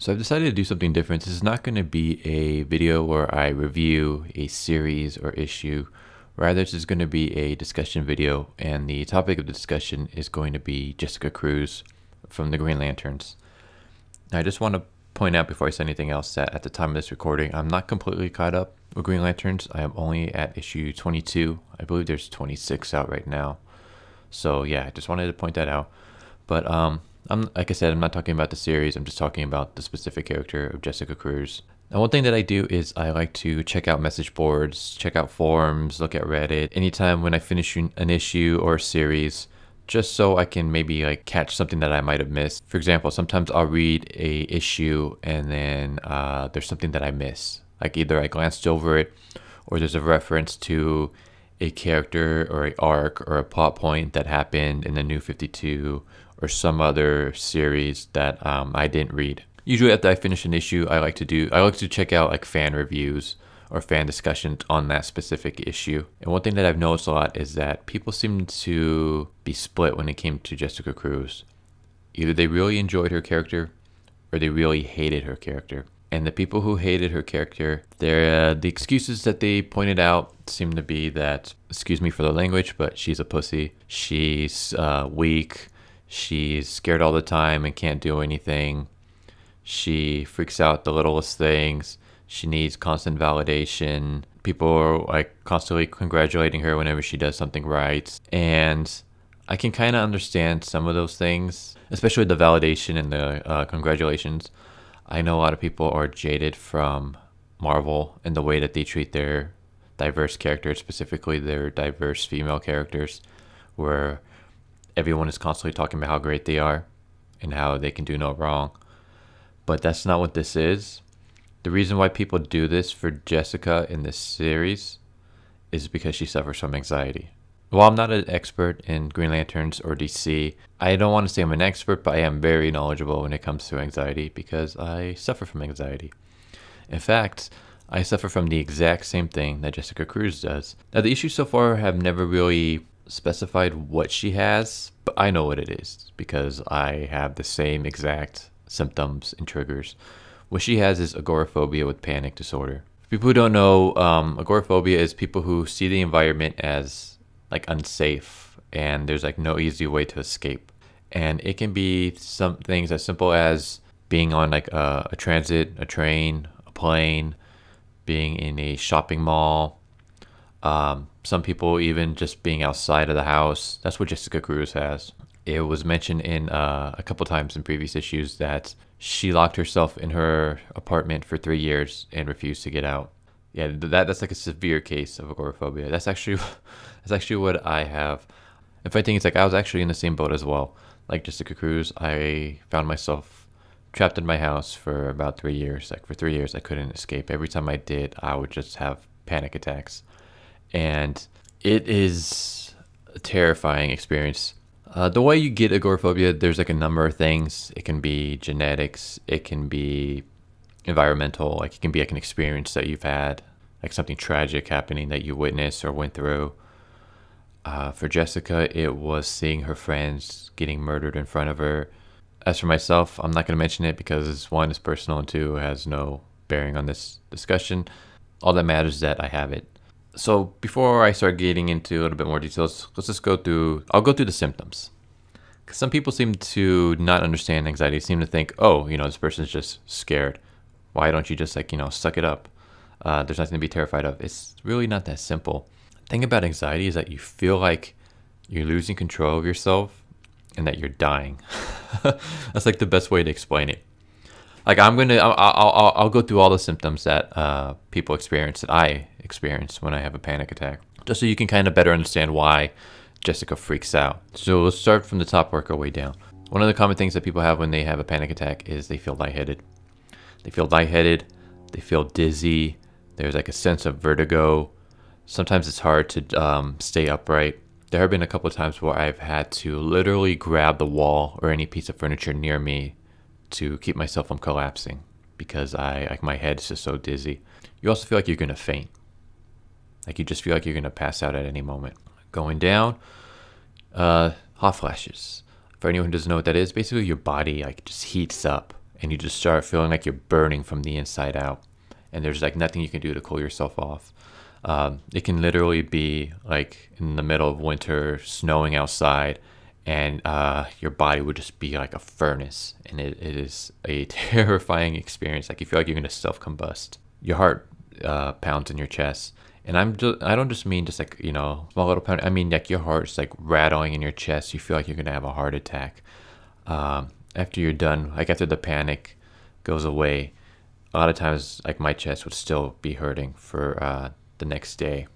So I've decided to do something different. This is not going to be a video where I review a series or issue. Rather, this is going to be a discussion video, and the topic of the discussion is going to be Jessica Cruz from the Green Lanterns. Now, I just want to point out before I say anything else that at the time of this recording, I'm not completely caught up with Green Lanterns. I am only at issue 22. I believe there's 26 out right now. So yeah, I just wanted to point that out. But like I said, I'm not talking about the series. I'm just talking about the specific character of Jessica Cruz. Now, one thing that I do is I like to check out message boards, check out forums, look at Reddit anytime when I finish an issue or a series, just so I can maybe like catch something that I might have missed. For example, sometimes I'll read a issue and then there's something that I miss. Like either I glanced over it or there's a reference to a character or an arc or a plot point that happened in the New 52 or some other series that I didn't read. Usually after I finish an issue, I like to check out like fan reviews or fan discussions on that specific issue. And one thing that I've noticed a lot is that people seem to be split when it came to Jessica Cruz. Either they really enjoyed her character or they really hated her character. And the people who hated her character, the excuses that they pointed out seem to be that, excuse me for the language, but she's a pussy. She's weak. She's scared all the time and can't do anything. She freaks out the littlest things. She needs constant validation. People are like constantly congratulating her whenever she does something right. And I can kind of understand some of those things, especially the validation and the congratulations. I know a lot of people are jaded from Marvel and the way that they treat their diverse characters, specifically their diverse female characters, where everyone is constantly talking about how great they are and how they can do no wrong. But that's not what this is. The reason why people do this for Jessica in this series is because she suffers from anxiety. While I'm not an expert in Green Lanterns or DC, I don't want to say I'm an expert, but I am very knowledgeable when it comes to anxiety because I suffer from anxiety. In fact, I suffer from the exact same thing that Jessica Cruz does. Now, the issues so far have never really specified what she has, but I know what it is because I have the same exact symptoms and triggers. What she has is agoraphobia with panic disorder. For people who don't know, agoraphobia is people who see the environment as like unsafe and there's like no easy way to escape. And it can be some things as simple as being on like a transit, a train, a plane, being in a shopping mall. Some people even just being outside of the house. That's what Jessica Cruz has. It was mentioned in a couple times in previous issues that she locked herself in her apartment for 3 years and refused to get out. Yeah, that's like a severe case of agoraphobia. That's actually what I have. In fact, I think it's like I was actually in the same boat as well. Like Jessica Cruz, I found myself trapped in my house for about 3 years. Like for 3 years, I couldn't escape. Every time I did, I would just have panic attacks. And it is a terrifying experience. The way you get agoraphobia, there's like a number of things. It can be genetics. It can be environmental. Like it can be like an experience that you've had, like something tragic happening that you witnessed or went through. For Jessica, it was seeing her friends getting murdered in front of her. As for myself, I'm not going to mention it because one, is personal, and two, has no bearing on this discussion. All that matters is that I have it. So before I start getting into a little bit more details, I'll go through the symptoms. Because some people seem to not understand anxiety, seem to think, oh, this person's just scared. Why don't you just suck it up? There's nothing to be terrified of. It's really not that simple. The thing about anxiety is that you feel like you're losing control of yourself and that you're dying. That's like the best way to explain it. Like I'll go through all the symptoms that people experience, that I experience when I have a panic attack, just so you can kind of better understand why Jessica freaks out. So let's start from the top, work our way down. One of the common things that people have when they have a panic attack is they feel lightheaded. They feel dizzy. There's like a sense of vertigo. Sometimes it's hard to stay upright. There have been a couple of times where I've had to literally grab the wall or any piece of furniture near me to keep myself from collapsing because my head is just so dizzy. You also feel like you're going to faint. Like you just feel like you're going to pass out at any moment. Going down, hot flashes. For anyone who doesn't know what that is, basically your body like just heats up and you just start feeling like you're burning from the inside out, and there's like nothing you can do to cool yourself off. It can literally be like in the middle of winter, snowing outside, and your body would just be like a furnace, and it is a terrifying experience. Like you feel like you're gonna self-combust. Your heart pounds in your chest, and I don't just mean just like, small little pound. I mean like your heart's like rattling in your chest. You feel like you're gonna have a heart attack. After you're done, like after the panic goes away, a lot of times like my chest would still be hurting for the next day.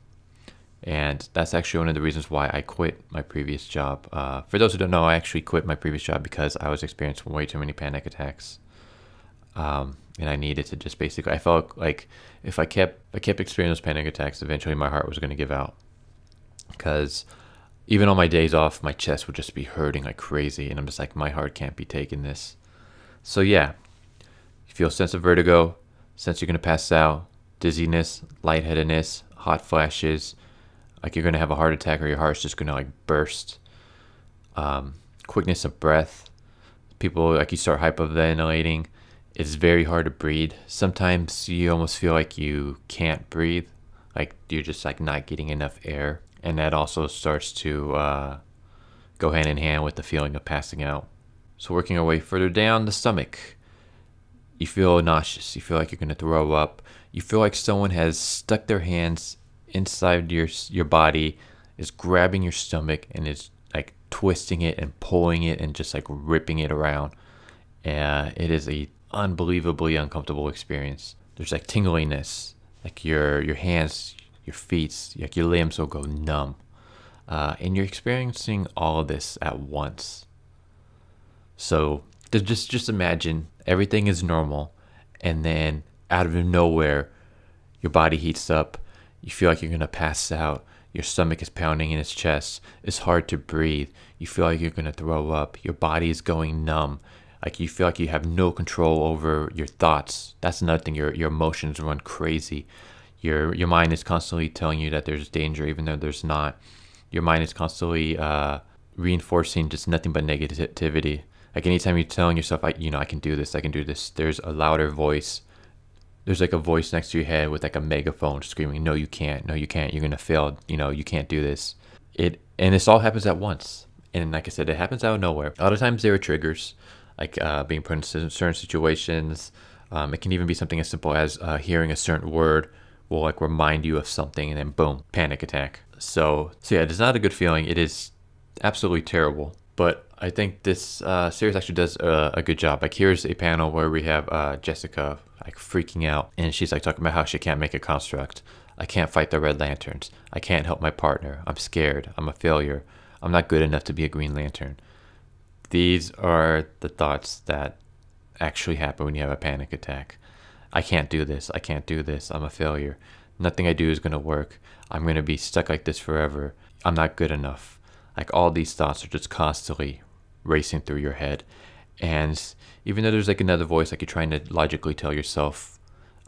And that's actually one of the reasons why I quit my previous job. For those who don't know, I actually quit my previous job because I was experiencing way too many panic attacks. And I needed to just basically, I felt like if I kept experiencing those panic attacks, eventually my heart was going to give out. Because even on my days off, my chest would just be hurting like crazy. And I'm just like, my heart can't be taking this. So yeah, you feel a sense of vertigo, sense you're going to pass out, dizziness, lightheadedness, hot flashes, like you're going to have a heart attack or your heart's just going to like burst. Quickness of breath. People, like you start hyperventilating. It's very hard to breathe. Sometimes you almost feel like you can't breathe. Like you're just like not getting enough air. And that also starts to go hand in hand with the feeling of passing out. So working our way further down, the stomach. You feel nauseous. You feel like you're going to throw up. You feel like someone has stuck their hands inside your body, is grabbing your stomach and is like twisting it and pulling it and just like ripping it around. It is a unbelievably uncomfortable experience. There's like tingliness, like your hands, your feet, like your limbs will go numb. And you're experiencing all of this at once. So just imagine everything is normal, and then out of nowhere, your body heats up. You feel like you're going to pass out. Your stomach is pounding in its chest. It's hard to breathe. You feel like you're going to throw up. Your body is going numb. Like you feel like you have no control over your thoughts. That's another thing. Your emotions run crazy. Your mind is constantly telling you that there's danger, even though there's not. Your mind is constantly reinforcing just nothing but negativity. Like anytime you're telling yourself, I can do this, I can do this, there's a louder voice. There's like a voice next to your head with like a megaphone screaming, no, you can't, you're going to fail, you can't do this. And this all happens at once. And like I said, it happens out of nowhere. A lot of times there are triggers, like being put in certain situations. It can even be something as simple as hearing a certain word will like remind you of something, and then boom, panic attack. So yeah, it's not a good feeling. It is absolutely terrible. But I think this series actually does a good job. Like here's a panel where we have Jessica like freaking out, and she's like talking about how she can't make a construct. I can't fight the Red Lanterns. I can't help my partner. I'm scared. I'm a failure. I'm not good enough to be a Green Lantern. These are the thoughts that actually happen when you have a panic attack. I can't do this. I can't do this. I'm a failure. Nothing I do is going to work. I'm going to be stuck like this forever. I'm not good enough. Like all these thoughts are just constantly racing through your head. And even though there's like another voice, like you're trying to logically tell yourself,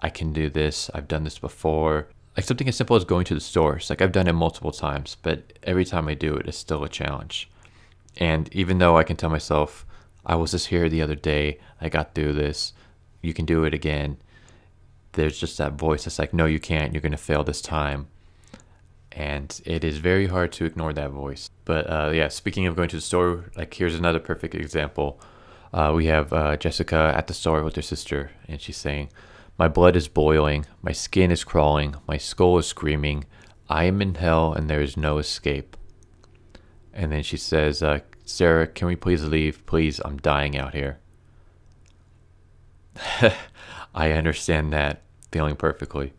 I can do this. I've done this before. Like something as simple as going to the store. It's like I've done it multiple times, but every time I do it, it's still a challenge. And even though I can tell myself, I was just here the other day, I got through this, you can do it again, there's just that voice that's like, no, you can't, you're going to fail this time. And it is very hard to ignore that voice. But yeah, speaking of going to the store, like here's another perfect example. We have Jessica at the store with her sister, and she's saying, my blood is boiling, my skin is crawling, my skull is screaming, I am in hell and there is no escape. And then she says, Sarah, can we please leave? Please, I'm dying out here. I understand that feeling perfectly.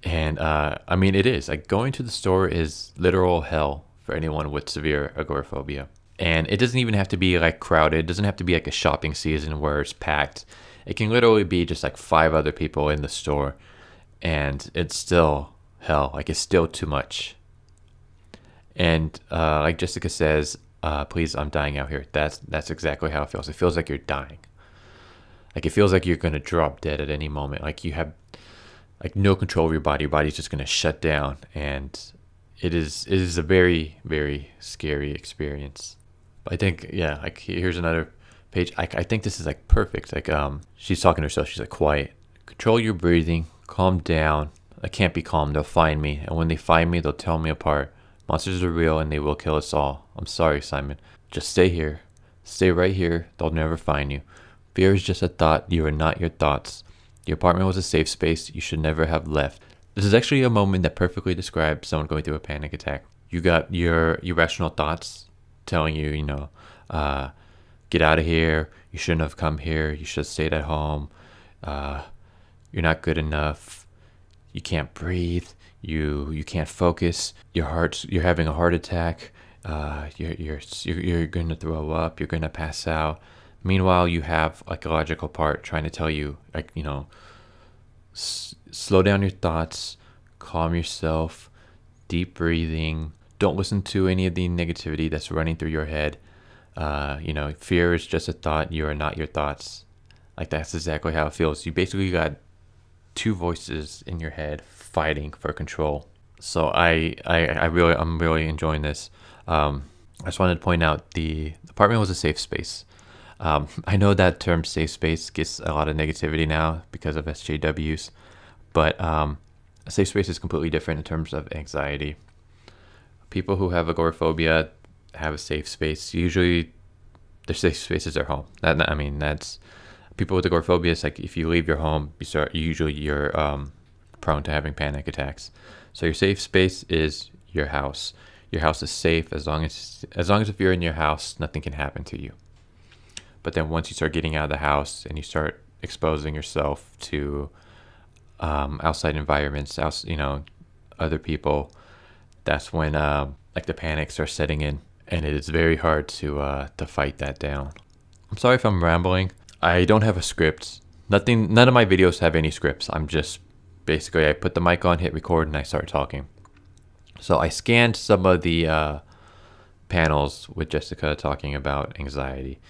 And I mean, it is. Like going to the store is literal hell for anyone with severe agoraphobia. And it doesn't even have to be like crowded. It doesn't have to be like a shopping season where it's packed. It can literally be just like 5 other people in the store. And it's still hell. Like it's still too much. And like Jessica says, please, I'm dying out here. That's exactly how it feels. It feels like you're dying. Like it feels like you're going to drop dead at any moment. Like you have like no control of your body. Your body's just going to shut down. And it is a very, very scary experience. But I think, yeah, like here's another Paige, I think this is like perfect. Like, she's talking to herself. She's like, quiet, control your breathing, calm down. I can't be calm. They'll find me. And when they find me, they'll tear me apart. Monsters are real and they will kill us all. I'm sorry, Simon. Just stay here. Stay right here. They'll never find you. Fear is just a thought. You are not your thoughts. The apartment was a safe space. You should never have left. This is actually a moment that perfectly describes someone going through a panic attack. You got your irrational thoughts telling you, get out of here. You shouldn't have come here. You should have stayed at home. You're not good enough. You can't breathe. You can't focus. You're having a heart attack. You're gonna throw up. You're gonna pass out. Meanwhile, you have like a logical part trying to tell you, slow down your thoughts, calm yourself, deep breathing. Don't listen to any of the negativity that's running through your head. Fear is just a thought. You are not your thoughts. Like, that's exactly how it feels. You basically got two voices in your head fighting for control. So I'm really enjoying this. I just wanted to point out the apartment was a safe space. I know that term safe space gets a lot of negativity now because of SJWs, but a safe space is completely different in terms of anxiety. People who have agoraphobia have a safe space. Usually their safe spaces are home. That's people with agoraphobia. It's like if you leave your home, you're prone to having panic attacks. So your safe space is your house. Your house is safe as long as if you're in your house, nothing can happen to you. But then once you start getting out of the house and you start exposing yourself to outside environments, other people, that's when the panic starts setting in, and it is very hard to fight that down. I'm sorry if I'm rambling. I don't have a script. None of my videos have any scripts. I'm just basically, I put the mic on, hit record, and I start talking. So I scanned some of the panels with Jessica talking about anxiety,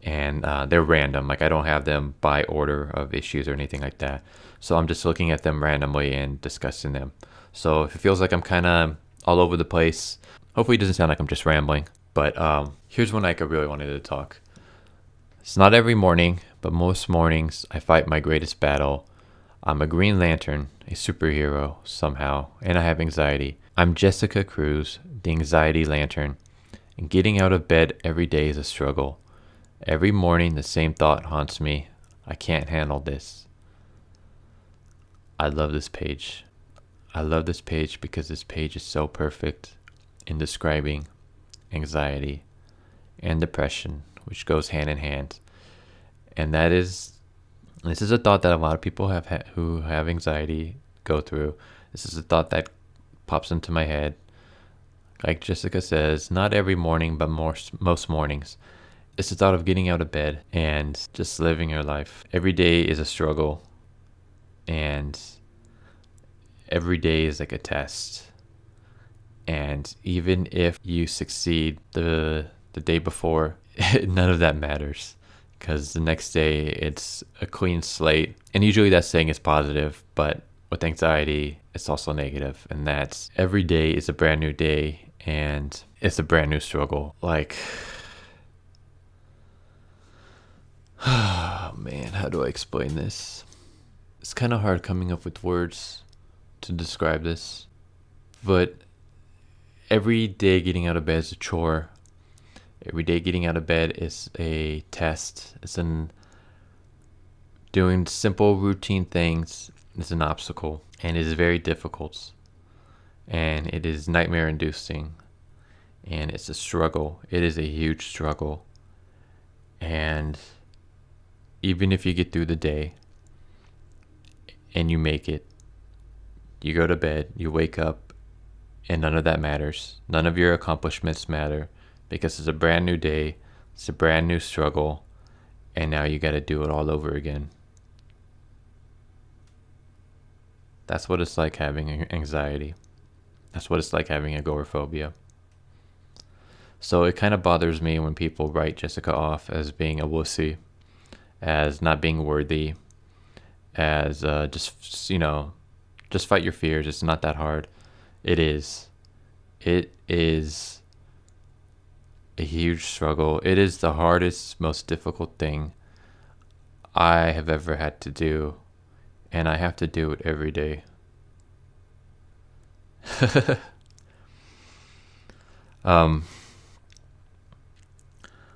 and they're random. Like, I don't have them by order of issues or anything like that. So I'm just looking at them randomly and discussing them. So if it feels like I'm kind of all over the place, hopefully it doesn't sound like I'm just rambling. But here's when I really wanted to talk. It's not every morning, but most mornings I fight my greatest battle. I'm a Green Lantern, a superhero somehow, and I have anxiety. I'm Jessica Cruz, the anxiety lantern, and getting out of bed every day is a struggle. Every morning the same thought haunts me. I can't handle this. I love this page. I love this page because this page is so perfect in describing anxiety and depression, which goes hand in hand. And this is a thought that a lot of people who have anxiety go through. This is a thought that pops into my head. Like Jessica says, not every morning, but most mornings. It's the thought of getting out of bed and just living your life. Every day is a struggle, and every day is like a test. And even if you succeed the day before, none of that matters, because the next day it's a clean slate. And usually that saying is positive, but with anxiety, it's also negative. And that's every day is a brand new day, and it's a brand new struggle. Like, oh man, how do I explain this? It's kind of hard coming up with words to describe this, but every day getting out of bed is a chore. Every day getting out of bed is a test. Doing simple routine things is an obstacle, and it is very difficult, and it is nightmare inducing, and it's a struggle. It is a huge struggle. And even if you get through the day and you make it, you go to bed, you wake up, and none of that matters. None of your accomplishments matter, because it's a brand new day, it's a brand new struggle, and now you got to do it all over again. That's what it's like having anxiety. That's what it's like having agoraphobia. So it kind of bothers me when people write Jessica off as being a wussy, as not being worthy, as just fight your fears. It's not that hard. It is a huge struggle. It is the hardest, most difficult thing I have ever had to do, and I have to do it every day. um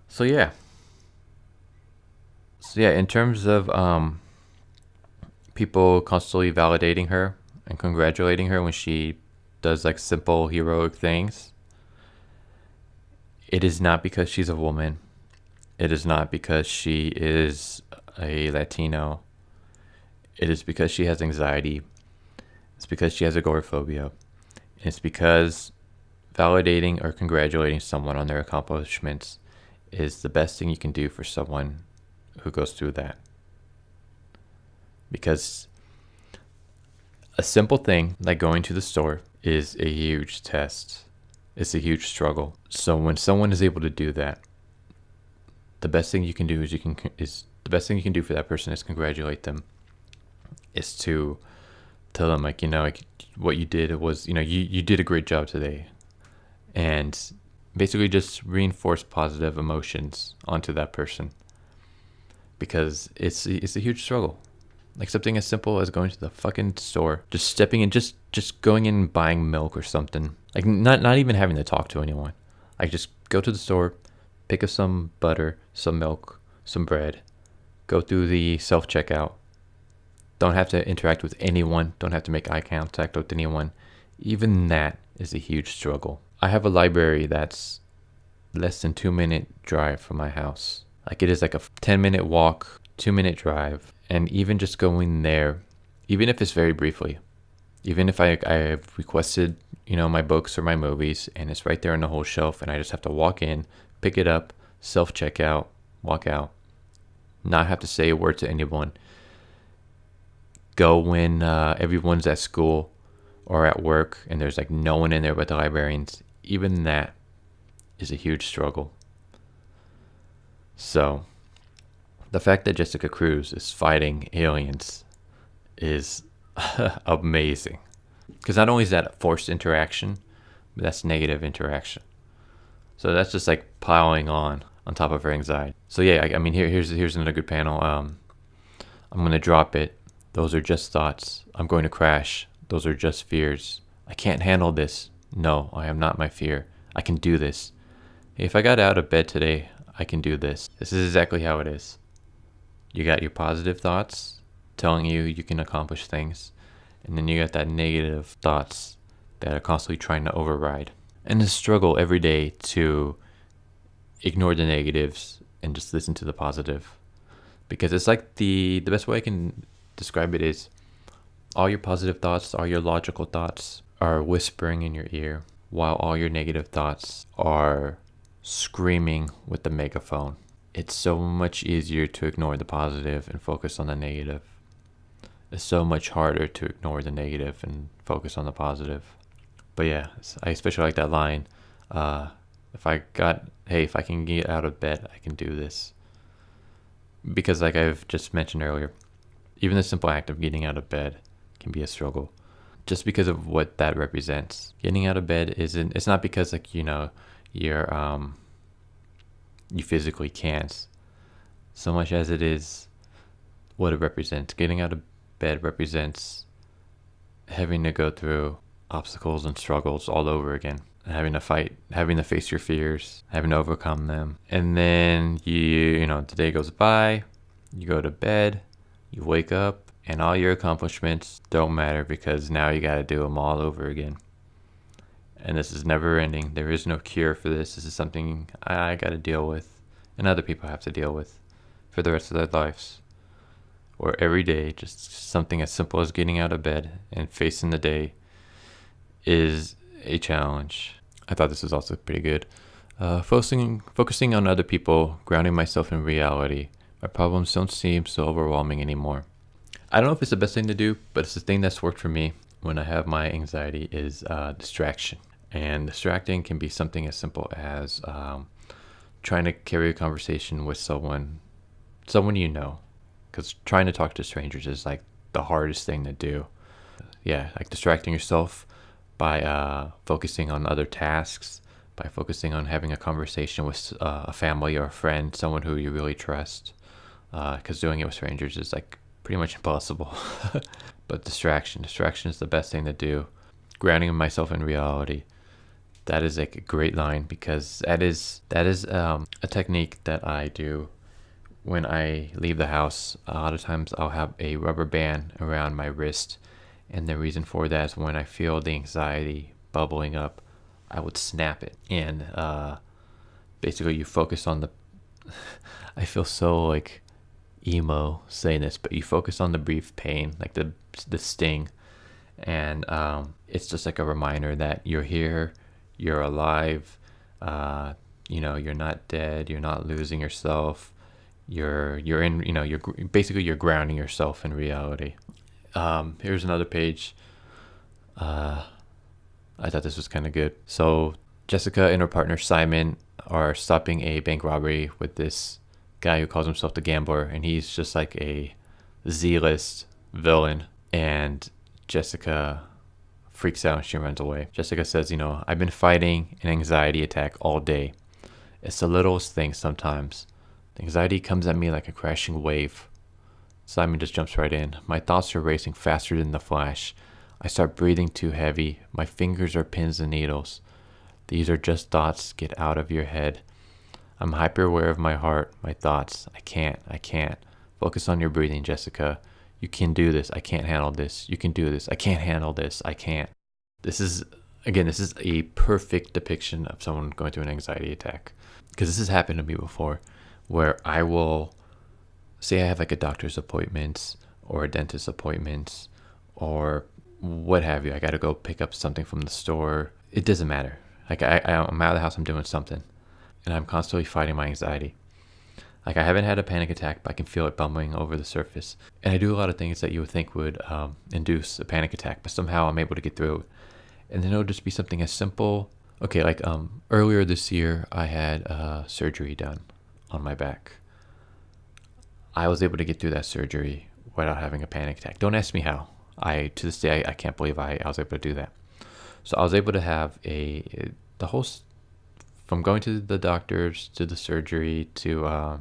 so yeah. In terms of people constantly validating her and congratulating her when she does like simple heroic things, it is not because she's a woman. It is not because she is a Latino. It is because she has anxiety. It's because she has agoraphobia. It's because validating or congratulating someone on their accomplishments is the best thing you can do for someone who goes through that. Because a simple thing like going to the store is a huge test. It's a huge struggle. So when someone is able to do that, the best thing you can do the best thing you can do for that person is congratulate them. Is to tell them like, what you did was, you did a great job today. And basically just reinforce positive emotions onto that person. Because it's a huge struggle. Like something as simple as going to the fucking store, just stepping in, just going in and buying milk or something. Like not even having to talk to anyone. Like just go to the store, pick up some butter, some milk, some bread, go through the self-checkout. Don't have to interact with anyone. Don't have to make eye contact with anyone. Even that is a huge struggle. I have a library that's less than 2-minute drive from my house. Like it is like a 10-minute walk, 2-minute drive. And even just going there, even if it's very briefly, even if I've requested, my books or my movies and it's right there on the whole shelf and I just have to walk in, pick it up, self-checkout, walk out, not have to say a word to anyone. Go when everyone's at school or at work and there's like no one in there but the librarians. Even that is a huge struggle. So the fact that Jessica Cruz is fighting aliens is amazing. Because not only is that forced interaction, but that's negative interaction. So that's just like piling on top of her anxiety. So yeah, I mean, here's another good panel. I'm going to drop it. Those are just thoughts. I'm going to crash. Those are just fears. I can't handle this. No, I am not my fear. I can do this. If I got out of bed today, I can do this. This is exactly how it is. You got your positive thoughts telling you can accomplish things. And then you got that negative thoughts that are constantly trying to override. And the struggle every day to ignore the negatives and just listen to the positive. Because it's like the best way I can describe it is all your positive thoughts, all your logical thoughts are whispering in your ear, while all your negative thoughts are screaming with the megaphone. It's so much easier to ignore the positive and focus on the negative. It's so much harder to ignore the negative and focus on the positive. But yeah, I especially like that line. If I can get out of bed, I can do this. Because like I've just mentioned earlier, even the simple act of getting out of bed can be a struggle. Just because of what that represents. Getting out of bed it's not because like, you physically can't, so much as it is what it represents. Getting out of bed represents having to go through obstacles and struggles all over again, having to fight, having to face your fears, having to overcome them. And then the day goes by, you go to bed, you wake up, and all your accomplishments don't matter because now you got to do them all over again. And this is never ending. There is no cure for this. This is something I got to deal with and other people have to deal with for the rest of their lives. Or every day, just something as simple as getting out of bed and facing the day is a challenge. I thought this was also pretty good. Focusing on other people, grounding myself in reality. My problems don't seem so overwhelming anymore. I don't know if it's the best thing to do, but it's the thing that's worked for me when I have my anxiety is distraction. And distracting can be something as simple as trying to carry a conversation with someone you know. Because trying to talk to strangers is like the hardest thing to do. Yeah, like distracting yourself by focusing on other tasks, by focusing on having a conversation with a family or a friend, someone who you really trust. Because doing it with strangers is like pretty much impossible. But distraction is the best thing to do. Grounding myself in reality. That is like a great line, because that is a technique that I do when I leave the house. A lot of times I'll have a rubber band around my wrist, and the reason for that is when I feel the anxiety bubbling up, I would snap it. And basically you focus on the I feel so like emo saying this, but you focus on the brief pain, like the sting, and it's just like a reminder that you're here, you're alive, you're not dead, you're not losing yourself, you're in, you're grounding yourself in reality. Here's another page. I thought this was kind of good. So Jessica and her partner Simon are stopping a bank robbery with this guy who calls himself the Gambler, and he's just like a Z-list villain. And Jessica freaks out and she runs away. Jessica says, I've been fighting an anxiety attack all day. It's the littlest thing sometimes. The anxiety comes at me like a crashing wave. Simon just jumps right in. My thoughts are racing faster than the flash. I start breathing too heavy. My fingers are pins and needles. These are just thoughts. Get out of your head. I'm hyper aware of my heart, my thoughts. I can't. Focus on your breathing, Jessica. You can do this. I can't handle this. You can do this. I can't handle this. I can't. This is a perfect depiction of someone going through an anxiety attack. Because this has happened to me before, where I will say I have like a doctor's appointment or a dentist appointment or what have you. I got to go pick up something from the store. It doesn't matter. Like I'm out of the house, I'm doing something. And I'm constantly fighting my anxiety. Like I haven't had a panic attack, but I can feel it bubbling over the surface. And I do a lot of things that you would think would induce a panic attack, but somehow I'm able to get through it. And then it'll just be something as simple. Okay, like earlier this year, I had surgery done on my back. I was able to get through that surgery without having a panic attack. Don't ask me how. To this day, I can't believe I was able to do that. So I was able to have from going to the doctors to the surgery to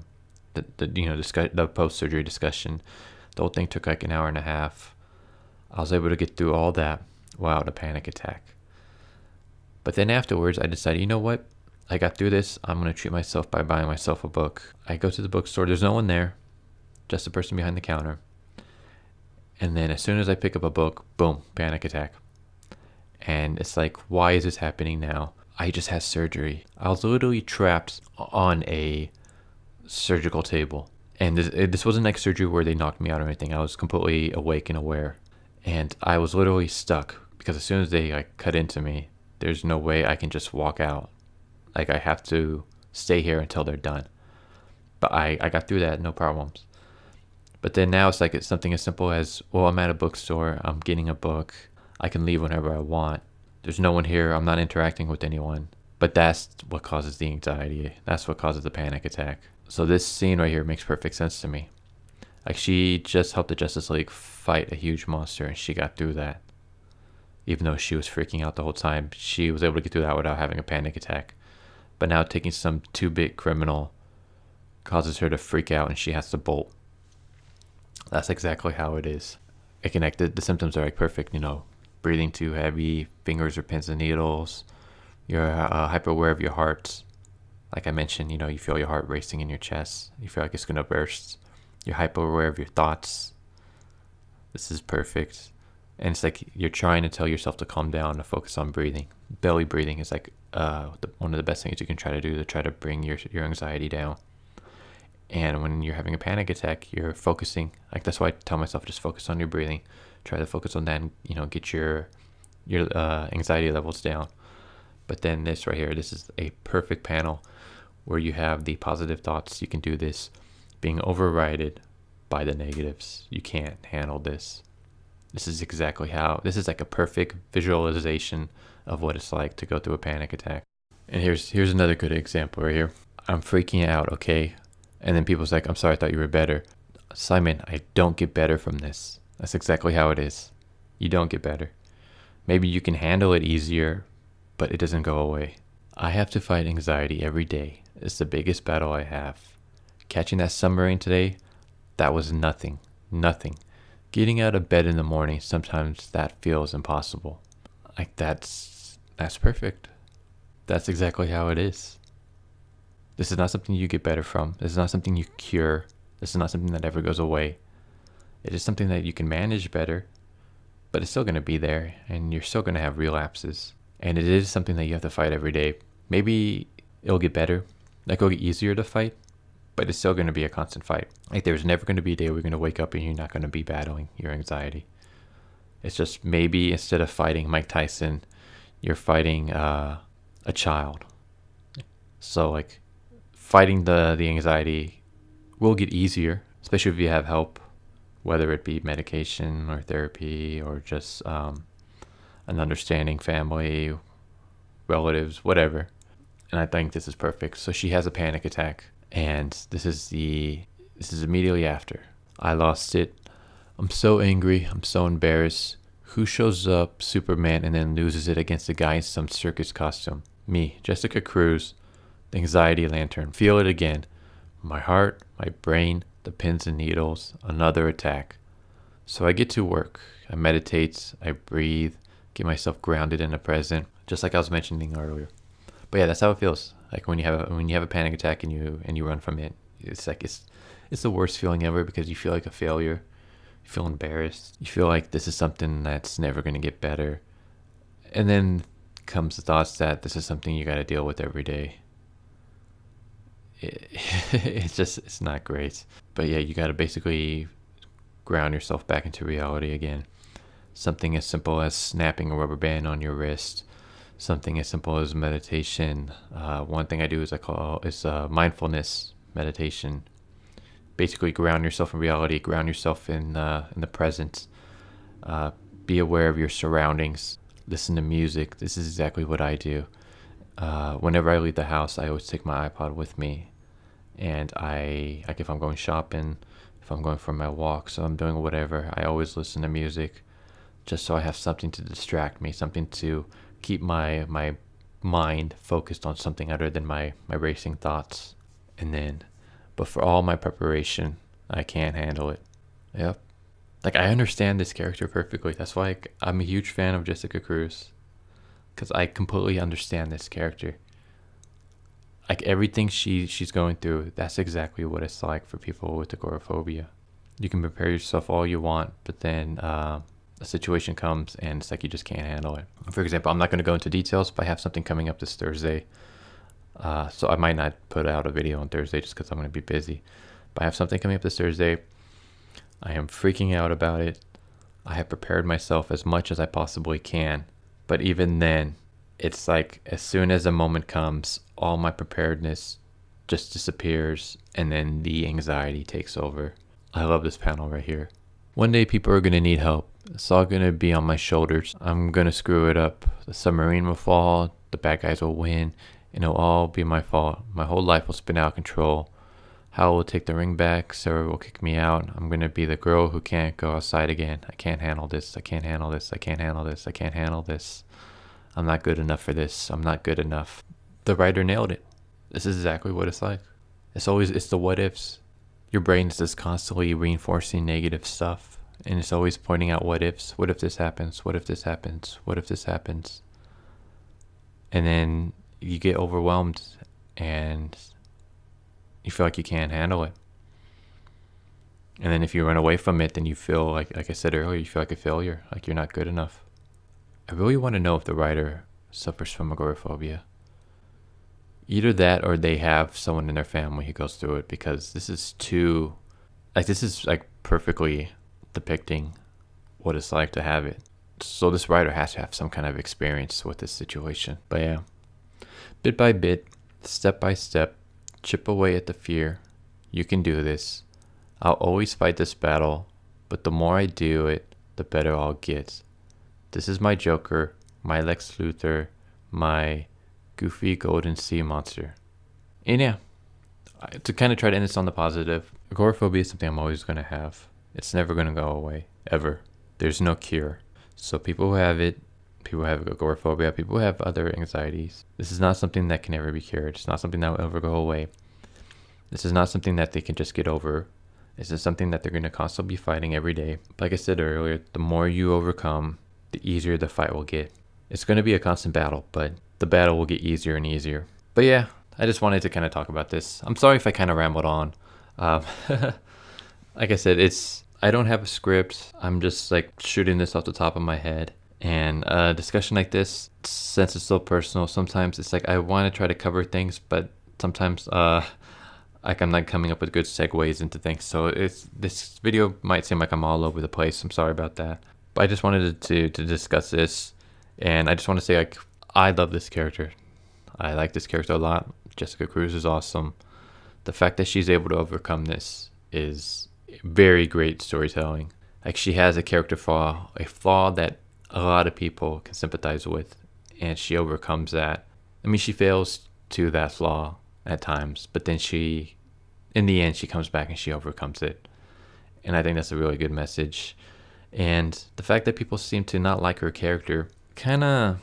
the post-surgery discussion. The whole thing took like an hour and a half. I was able to get through all that without a panic attack. But then afterwards, I decided, you know what? I got through this. I'm going to treat myself by buying myself a book. I go to the bookstore. There's no one there, just the person behind the counter. And then as soon as I pick up a book, boom, panic attack. And it's like, why is this happening now? I just had surgery. I was literally trapped on a surgical table. And this wasn't like surgery where they knocked me out or anything. I was completely awake and aware. And I was literally stuck because as soon as they cut into me, there's no way I can just walk out. Like I have to stay here until they're done. But I got through that, no problems. But then now it's something as simple as, well, I'm at a bookstore, I'm getting a book, I can leave whenever I want. There's no one here, I'm not interacting with anyone. But that's what causes the anxiety. That's what causes the panic attack. So this scene right here makes perfect sense to me. Like she just helped the Justice League fight a huge monster and she got through that. Even though she was freaking out the whole time, she was able to get through that without having a panic attack. But now taking some 2-bit criminal causes her to freak out and she has to bolt. That's exactly how it is. The symptoms are perfect, breathing too heavy, fingers are pins and needles, you're hyper aware of your heart. Like I mentioned, you feel your heart racing in your chest, you feel like it's going to burst. You're hyper aware of your thoughts. This is perfect. And it's like you're trying to tell yourself to calm down, to focus on breathing. Belly breathing is one of the best things you can try to do to try to bring your anxiety down. And when you're having a panic attack, you're focusing. Like that's why I tell myself, just focus on your breathing. Try to focus on that and, get your anxiety levels down. But then this right here, this is a perfect panel where you have the positive thoughts. You can do this being overridden by the negatives. You can't handle this. This is like a perfect visualization of what it's like to go through a panic attack. And here's another good example right here. I'm freaking out, okay? And then people's like, I'm sorry, I thought you were better. Simon, I don't get better from this. That's exactly how it is. You don't get better. Maybe you can handle it easier, but it doesn't go away. I have to fight anxiety every day. It's the biggest battle I have. Catching that submarine today, that was nothing. Nothing. Getting out of bed in the morning, sometimes that feels impossible. Like that's perfect. That's exactly how it is. This is not something you get better from. This is not something you cure. This is not something that ever goes away. It is something that you can manage better, but it's still going to be there, and you're still going to have relapses. And it is something that you have to fight every day. Maybe it'll get better, like it'll get easier to fight, but it's still going to be a constant fight. Like there's never going to be a day where you're going to wake up and you're not going to be battling your anxiety. It's just maybe instead of fighting Mike Tyson, you're fighting a child. So like fighting the anxiety will get easier, especially if you have help, whether it be medication or therapy or just an understanding family, relatives, whatever. And I think this is perfect. So she has a panic attack, and this is immediately after. I lost it. I'm so angry. I'm so embarrassed. Who shows up, Superman, and then loses it against a guy in some circus costume? Me, Jessica Cruz, the anxiety lantern. Feel it again. My heart, my brain, the pins and needles, another attack. So I get to work. I meditate, I breathe, get myself grounded in the present, just like I was mentioning earlier. But yeah, that's how it feels. Like when you have a panic attack and you run from it, it's like it's the worst feeling ever because you feel like a failure. You feel embarrassed. You feel like this is something that's never going to get better. And then comes the thoughts that this is something you got to deal with every day. It's not great. But yeah, you got to basically ground yourself back into reality again. Something as simple as snapping a rubber band on your wrist. Something as simple as meditation. One thing I do is mindfulness meditation. Basically, ground yourself in reality. Ground yourself in the present. Be aware of your surroundings. Listen to music. This is exactly what I do. Whenever I leave the house, I always take my iPod with me, and if I'm going shopping, if I'm going for my walk, so I'm doing whatever, I always listen to music, just so I have something to distract me, something to keep my mind focused on something other than my racing thoughts. But for all my preparation, I can't handle it. Yep. Like I understand this character perfectly. That's why I'm a huge fan of Jessica Cruz. Because I completely understand this character. Like everything she's going through, that's exactly what it's like for people with agoraphobia. You can prepare yourself all you want, but then a situation comes and it's like you just can't handle it. For example, I'm not going to go into details, but I have something coming up this Thursday. So I might not put out a video on Thursday just because I'm going to be busy. But I have something coming up this Thursday. I am freaking out about it. I have prepared myself as much as I possibly can. But even then, it's like as soon as a moment comes, all my preparedness just disappears and then the anxiety takes over. I love this panel right here. One day people are going to need help. It's all going to be on my shoulders. I'm going to screw it up. The submarine will fall, the bad guys will win, and it'll all be my fault. My whole life will spin out of control. Hal will take the ring back, Sarah will kick me out. I'm going to be the girl who can't go outside again. I can't handle this. I can't handle this. I can't handle this. I can't handle this. I'm not good enough for this. I'm not good enough. The writer nailed it. This is exactly what it's like. It's the what ifs. Your brain is just constantly reinforcing negative stuff. And it's always pointing out what ifs. What if this happens? What if this happens? What if this happens? And then you get overwhelmed and you feel like you can't handle it. And then if you run away from it, then you feel like I said earlier, you feel like a failure, like you're not good enough. I really want to know if the writer suffers from agoraphobia. Either that or they have someone in their family who goes through it, because this is perfectly depicting what it's like to have it. So this writer has to have some kind of experience with this situation. But yeah, bit by bit, step by step, chip away at the fear. You can do this. I'll always fight this battle, but the more I do it, the better I'll get. This is my Joker, my Lex Luthor, my goofy golden sea monster. And yeah, to kind of try to end this on the positive, agoraphobia is something I'm always going to have. It's never going to go away, ever. There's no cure. So people who have it, people who have agoraphobia, people who have other anxieties. This is not something that can ever be cured. It's not something that will ever go away. This is not something that they can just get over. This is something that they're going to constantly be fighting every day. Like I said earlier, the more you overcome, the easier the fight will get. It's going to be a constant battle, but the battle will get easier and easier. But yeah, I just wanted to kind of talk about this. I'm sorry if I kind of rambled on. Like I said, I don't have a script. I'm just like shooting this off the top of my head. And a discussion like this, since it's so personal, sometimes it's like I want to try to cover things, but sometimes like I'm not coming up with good segues into things. So this video might seem like I'm all over the place. I'm sorry about that. But I just wanted to discuss this, and I just want to say, like, I love this character. I like this character a lot. Jessica Cruz is awesome. The fact that she's able to overcome this is very great storytelling. Like, she has a character flaw, a flaw that a lot of people can sympathize with, and she overcomes that. I mean, she fails to that flaw at times, but then in the end, she comes back and she overcomes it. And I think that's a really good message. And the fact that people seem to not like her character kind of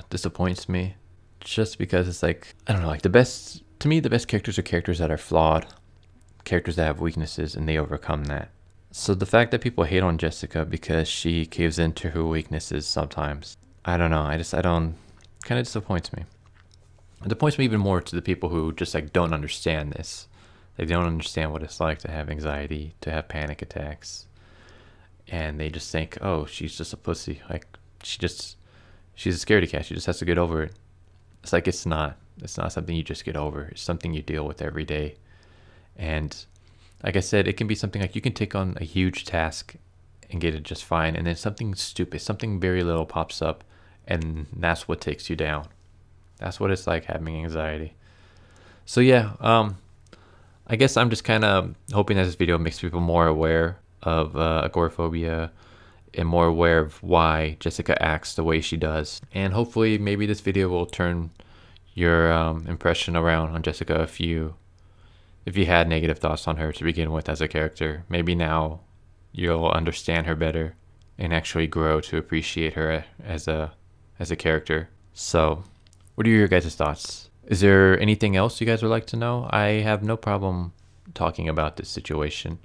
disappoints me, just because it's like, I don't know, like the best characters are characters that are flawed, characters that have weaknesses, and they overcome that. So the fact that people hate on Jessica because she caves into her weaknesses sometimes, I don't know, kind of disappoints me. It disappoints me even more to the people who just like don't understand this. They don't understand what it's like to have anxiety, to have panic attacks. And they just think, oh, she's just a pussy. Like, she's a scaredy cat. She just has to get over it. It's like, it's not something you just get over. It's something you deal with every day. And like I said, it can be something like you can take on a huge task and get it just fine. And then something stupid, something very little pops up, and that's what takes you down. That's what it's like having anxiety. So yeah, I guess I'm just kind of hoping that this video makes people more aware of agoraphobia and more aware of why Jessica acts the way she does. And hopefully maybe this video will turn your impression around on Jessica if you had negative thoughts on her to begin with as a character. Maybe now you'll understand her better and actually grow to appreciate her as a character. So what are your guys' thoughts? Is there anything else you guys would like to know? I have no problem talking about this situation.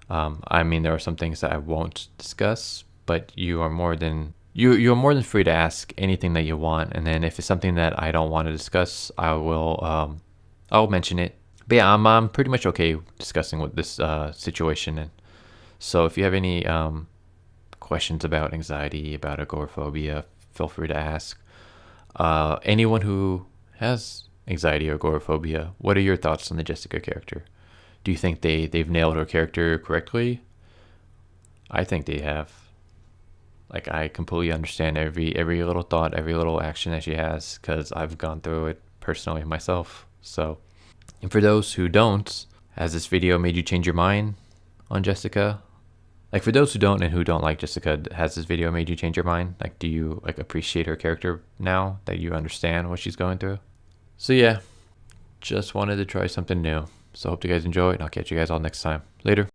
I mean, there are some things that I won't discuss, but you are more than free to ask anything that you want. And then if it's something that I don't want to discuss, I'll mention it. But yeah, I'm pretty much okay discussing with this situation. And so if you have any questions about anxiety, about agoraphobia, feel free to ask. Anyone who has anxiety or agoraphobia, what are your thoughts on the Jessica character? Do you think they've nailed her character correctly? I think they have. Like, I completely understand every little thought, every little action that she has, because I've gone through it personally myself. So, and for those who don't, has this video made you change your mind on Jessica? Like, for those who don't and who don't like Jessica, has this video made you change your mind? Like, do you like appreciate her character now that you understand what she's going through? So yeah, just wanted to try something new. So hope you guys enjoy it, and I'll catch you guys all next time. Later.